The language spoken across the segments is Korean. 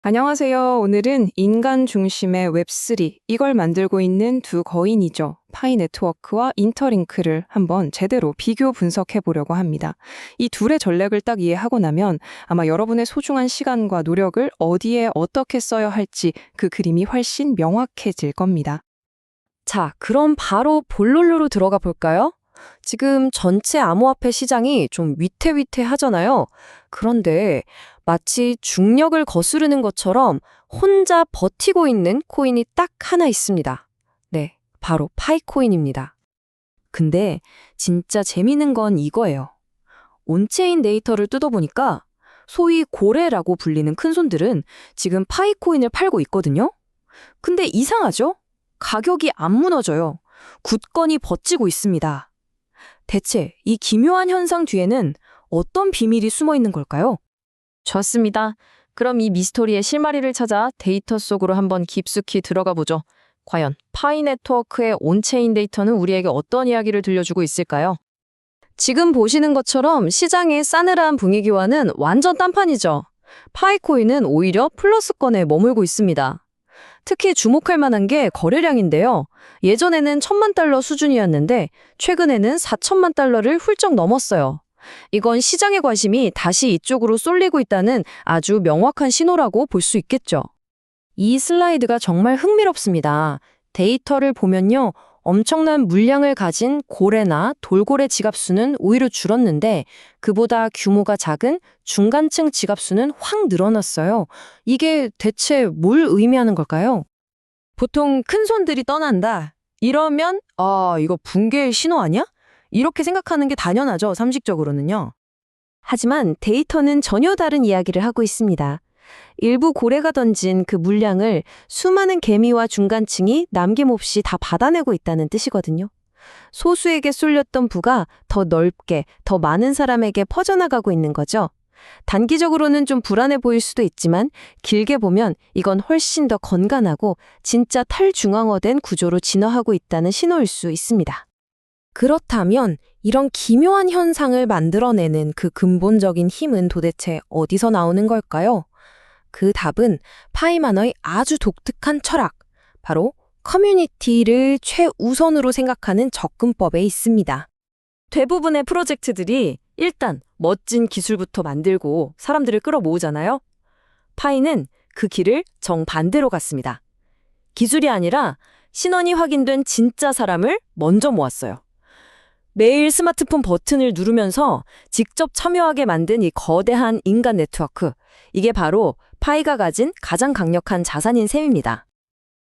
안녕하세요. 오늘은 인간 중심의 웹3, 이걸 만들고 있는 두 거인이죠. 파이네트워크와 인터링크를 한번 제대로 비교 분석해 보려고 합니다. 이 둘의 전략을 딱 이해하고 나면 아마 여러분의 소중한 시간과 노력을 어디에 어떻게 써야 할지 그 그림이 훨씬 명확해질 겁니다. 자, 그럼 바로 본론으로 들어가 볼까요? 지금 전체 암호화폐 시장이 좀 위태위태하잖아요. 그런데 마치 중력을 거스르는 것처럼 혼자 버티고 있는 코인이 딱 하나 있습니다. 네, 바로 파이코인입니다. 근데 진짜 재미있는 건 이거예요. 온체인 데이터를 뜯어보니까 소위 고래라고 불리는 큰손들은 지금 파이코인을 팔고 있거든요. 근데 이상하죠? 가격이 안 무너져요. 굳건히 버티고 있습니다. 대체 이 기묘한 현상 뒤에는 어떤 비밀이 숨어 있는 걸까요? 좋습니다. 그럼 이 미스터리의 실마리를 찾아 데이터 속으로 한번 깊숙이 들어가 보죠. 과연 파이네트워크의 온체인 데이터는 우리에게 어떤 이야기를 들려주고 있을까요? 지금 보시는 것처럼 시장의 싸늘한 분위기와는 완전 딴판이죠. 파이코인은 오히려 플러스권에 머물고 있습니다. 특히 주목할 만한 게 거래량인데요. 예전에는 1,000만 달러 수준이었는데 최근에는 4천만 달러를 훌쩍 넘었어요. 이건 시장의 관심이 다시 이쪽으로 쏠리고 있다는 아주 명확한 신호라고 볼 수 있겠죠. 이 슬라이드가 정말 흥미롭습니다. 데이터를 보면요. 엄청난 물량을 가진 고래나 돌고래 지갑수는 오히려 줄었는데 그보다 규모가 작은 중간층 지갑수는 확 늘어났어요. 이게 대체 뭘 의미하는 걸까요? 보통 큰 손들이 떠난다. 이러면 이거 붕괴의 신호 아니야? 이렇게 생각하는 게 당연하죠, 상식적으로는요. 하지만 데이터는 전혀 다른 이야기를 하고 있습니다. 일부 고래가 던진 그 물량을 수많은 개미와 중간층이 남김없이 다 받아내고 있다는 뜻이거든요. 소수에게 쏠렸던 부가 더 넓게, 더 많은 사람에게 퍼져나가고 있는 거죠. 단기적으로는 좀 불안해 보일 수도 있지만 길게 보면 이건 훨씬 더 건강하고 진짜 탈중앙화된 구조로 진화하고 있다는 신호일 수 있습니다. 그렇다면 이런 기묘한 현상을 만들어내는 그 근본적인 힘은 도대체 어디서 나오는 걸까요? 그 답은 파이만의 아주 독특한 철학, 바로 커뮤니티를 최우선으로 생각하는 접근법에 있습니다. 대부분의 프로젝트들이 일단 멋진 기술부터 만들고 사람들을 끌어모으잖아요. 파이는 그 길을 정반대로 갔습니다. 기술이 아니라 신원이 확인된 진짜 사람을 먼저 모았어요. 매일 스마트폰 버튼을 누르면서 직접 참여하게 만든 이 거대한 인간 네트워크, 이게 바로 파이가 가진 가장 강력한 자산인 셈입니다.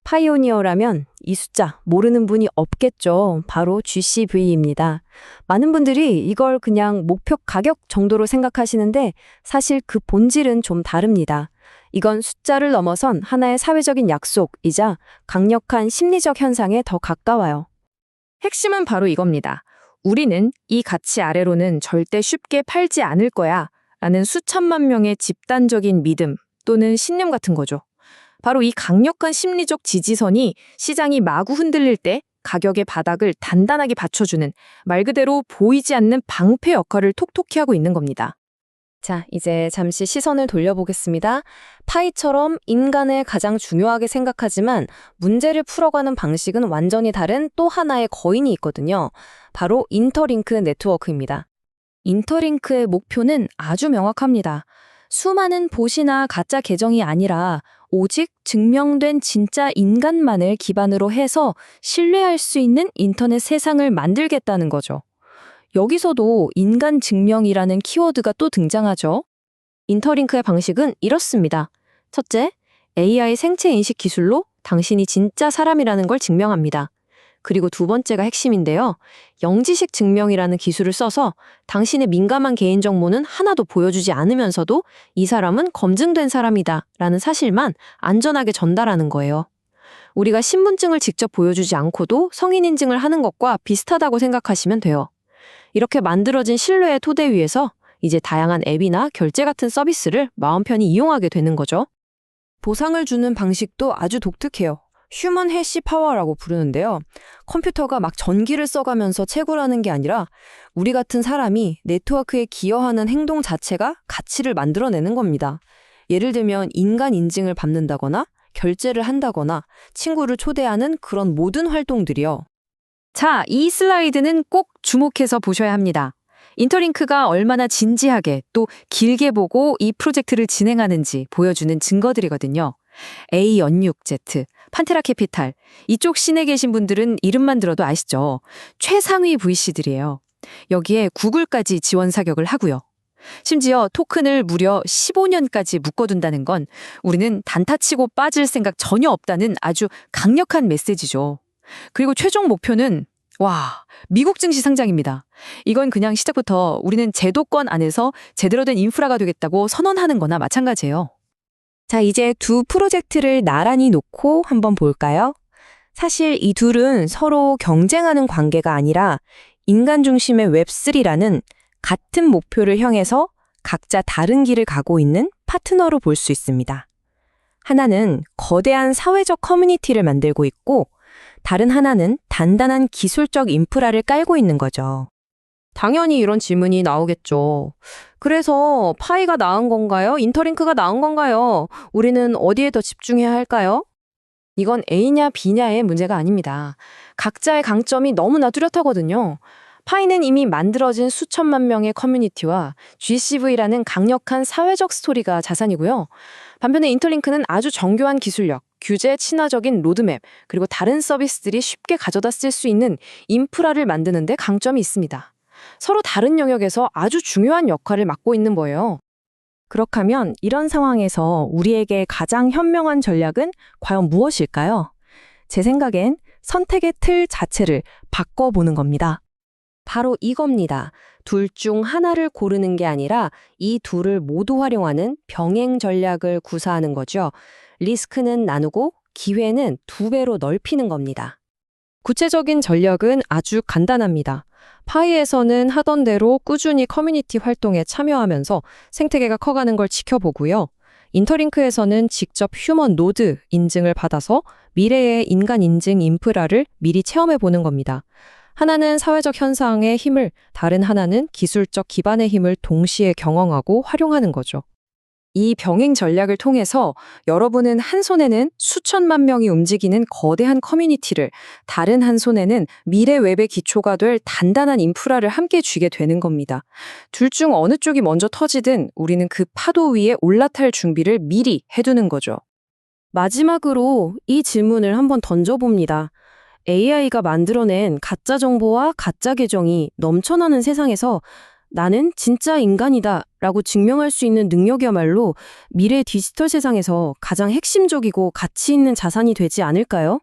파이오니어라면 이 숫자 모르는 분이 없겠죠. 바로 GCV입니다. 많은 분들이 이걸 그냥 목표 가격 정도로 생각하시는데 사실 그 본질은 좀 다릅니다. 이건 숫자를 넘어선 하나의 사회적인 약속이자 강력한 심리적 현상에 더 가까워요. 핵심은 바로 이겁니다. 우리는 이 가치 아래로는 절대 쉽게 팔지 않을 거야 라는 수천만 명의 집단적인 믿음 또는 신념 같은 거죠. 바로 이 강력한 심리적 지지선이 시장이 마구 흔들릴 때 가격의 바닥을 단단하게 받쳐주는 말 그대로 보이지 않는 방패 역할을 톡톡히 하고 있는 겁니다. 자, 이제 잠시 시선을 돌려보겠습니다. 파이처럼 인간을 가장 중요하게 생각하지만 문제를 풀어가는 방식은 완전히 다른 또 하나의 거인이 있거든요. 바로 인터링크 네트워크입니다. 인터링크의 목표는 아주 명확합니다. 수많은 봇이나 가짜 계정이 아니라 오직 증명된 진짜 인간만을 기반으로 해서 신뢰할 수 있는 인터넷 세상을 만들겠다는 거죠. 여기서도 인간 증명이라는 키워드가 또 등장하죠. 인터링크의 방식은 이렇습니다. 첫째, AI 생체 인식 기술로 당신이 진짜 사람이라는 걸 증명합니다. 그리고 두 번째가 핵심인데요. 영지식 증명이라는 기술을 써서 당신의 민감한 개인정보는 하나도 보여주지 않으면서도 이 사람은 검증된 사람이다 라는 사실만 안전하게 전달하는 거예요. 우리가 신분증을 직접 보여주지 않고도 성인 인증을 하는 것과 비슷하다고 생각하시면 돼요. 이렇게 만들어진 신뢰의 토대 위에서 이제 다양한 앱이나 결제 같은 서비스를 마음 편히 이용하게 되는 거죠. 보상을 주는 방식도 아주 독특해요. 휴먼 해시 파워라고 부르는데요. 컴퓨터가 막 전기를 써가면서 채굴하는 게 아니라 우리 같은 사람이 네트워크에 기여하는 행동 자체가 가치를 만들어내는 겁니다. 예를 들면 인간 인증을 밟는다거나 결제를 한다거나 친구를 초대하는 그런 모든 활동들이요. 자, 이 슬라이드는 꼭 주목해서 보셔야 합니다. 인터링크가 얼마나 진지하게 또 길게 보고 이 프로젝트를 진행하는지 보여주는 증거들이거든요. A 연육Z, 판테라 캐피탈, 이쪽 씬에 계신 분들은 이름만 들어도 아시죠? 최상위 VC들이에요. 여기에 구글까지 지원 사격을 하고요. 심지어 토큰을 무려 15년까지 묶어둔다는 건 우리는 단타치고 빠질 생각 전혀 없다는 아주 강력한 메시지죠. 그리고 최종 목표는 미국 증시 상장입니다. 이건 그냥 시작부터 우리는 제도권 안에서 제대로 된 인프라가 되겠다고 선언하는 거나 마찬가지예요. 자, 이제 두 프로젝트를 나란히 놓고 한번 볼까요? 사실 이 둘은 서로 경쟁하는 관계가 아니라 인간 중심의 웹3라는 같은 목표를 향해서 각자 다른 길을 가고 있는 파트너로 볼 수 있습니다. 하나는 거대한 사회적 커뮤니티를 만들고 있고 다른 하나는 단단한 기술적 인프라를 깔고 있는 거죠. 당연히 이런 질문이 나오겠죠. 그래서 파이가 나은 건가요? 인터링크가 나은 건가요? 우리는 어디에 더 집중해야 할까요? 이건 A냐 B냐의 문제가 아닙니다. 각자의 강점이 너무나 뚜렷하거든요. 파이는 이미 만들어진 수천만 명의 커뮤니티와 GCV라는 강력한 사회적 스토리가 자산이고요. 반면에 인터링크는 아주 정교한 기술력, 규제 친화적인 로드맵, 그리고 다른 서비스들이 쉽게 가져다 쓸 수 있는 인프라를 만드는 데 강점이 있습니다. 서로 다른 영역에서 아주 중요한 역할을 맡고 있는 거예요. 그렇다면 이런 상황에서 우리에게 가장 현명한 전략은 과연 무엇일까요? 제 생각엔 선택의 틀 자체를 바꿔보는 겁니다. 바로 이겁니다. 둘 중 하나를 고르는 게 아니라 이 둘을 모두 활용하는 병행 전략을 구사하는 거죠. 리스크는 나누고 기회는 2배로 넓히는 겁니다. 구체적인 전략은 아주 간단합니다. 파이에서는 하던 대로 꾸준히 커뮤니티 활동에 참여하면서 생태계가 커가는 걸 지켜보고요. 인터링크에서는 직접 휴먼 노드 인증을 받아서 미래의 인간 인증 인프라를 미리 체험해보는 겁니다. 하나는 사회적 현상의 힘을, 다른 하나는 기술적 기반의 힘을 동시에 경험하고 활용하는 거죠. 이 병행 전략을 통해서 여러분은 한 손에는 수천만 명이 움직이는 거대한 커뮤니티를, 다른 한 손에는 미래 웹의 기초가 될 단단한 인프라를 함께 쥐게 되는 겁니다. 둘 중 어느 쪽이 먼저 터지든 우리는 그 파도 위에 올라탈 준비를 미리 해두는 거죠. 마지막으로 이 질문을 한번 던져봅니다. AI가 만들어낸 가짜 정보와 가짜 계정이 넘쳐나는 세상에서 나는 진짜 인간이다 라고 증명할 수 있는 능력이야말로 미래 디지털 세상에서 가장 핵심적이고 가치 있는 자산이 되지 않을까요?